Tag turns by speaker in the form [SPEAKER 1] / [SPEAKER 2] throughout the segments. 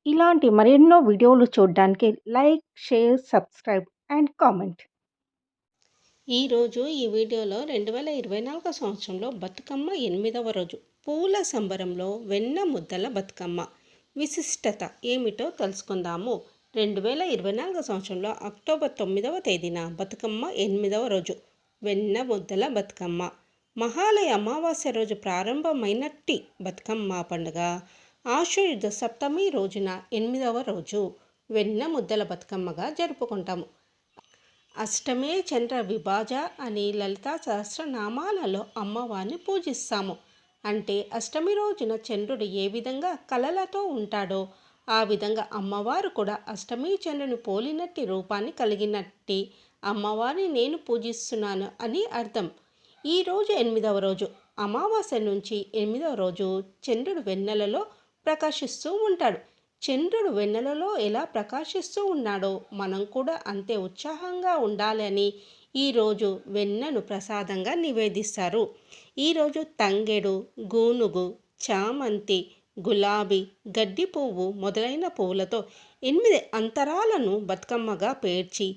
[SPEAKER 1] ఇలాంటి మరెన్నో వీడియోలు చూడడానికి like, share, subscribe and comment.
[SPEAKER 2] ఈరోజు ఈ వీడియోలో 2024 సంవత్సరంలో బతుకమ్మ 8వ రోజు పూల సంబరంలో వెన్న ముద్దల బతుకమ్మ విశిష్టత ఏమిటో తెలుసుకుందాము. 2024 సంవత్సరంలో అక్టోబర్ 9వ తేదీన బతుకమ్మ 8వ రోజు వెన్న ముద్దల బతుకమ్మ. మహాలయ అమావాస్య రోజు ప్రారంభమైనట్టి బతుకమ్మ పండుగ ఆషాఢ సప్తమి రోజున 8వ రోజు వెన్న ముద్దల బతుకమ్మగా జరుపుకుంటాము. అష్టమే చంద్ర విభాజ అని లలితా సహస్రనామాలలో అమ్మవారిని పూజిస్తాము. అంటే అష్టమి రోజున చంద్రుడు ఏ విధంగా కళలతో ఉంటాడో ఆ విధంగా అమ్మవారు కూడా అష్టమి చంద్రుని పోలినట్టి రూపాన్ని కలిగినట్టి అమ్మవారిని నేను పూజిస్తున్నాను అని అర్థం. ఈరోజు 8వ రోజు అమావాస్య నుంచి 8వ రోజు చంద్రుడు వెన్నెలలో ప్రకాశిస్తూ ఉంటాడు. చంద్రుడు వెన్నెలలో ఎలా ప్రకాశిస్తూ ఉన్నాడో మనం కూడా అంతే ఉత్సాహంగా ఉండాలని ఈరోజు వెన్నను ప్రసాదంగా నివేదిస్తారు. ఈరోజు తంగెడు, గూనుగు, చామంతి, గులాబీ, గడ్డి పువ్వు మొదలైన పువ్వులతో 8 అంతరాలను బతుకమ్మగా పేర్చి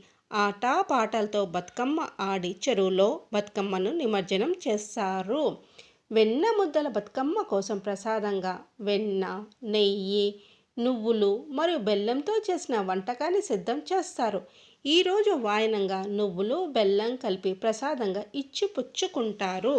[SPEAKER 2] ఆటపాటలతో బతుకమ్మ ఆడి చెరువులో బతుకమ్మను నిమజ్జనం చేస్తారు. వెన్న ముద్దల బతుకమ్మ కోసం ప్రసాదంగా వెన్న, నెయ్యి, నువ్వులు మరియు బెల్లంతో చేసిన వంటకాన్ని సిద్ధం చేస్తారు. ఈరోజు వాయనంగా నువ్వులు, బెల్లం కలిపి ప్రసాదంగా ఇచ్చి పుచ్చుకుంటారు.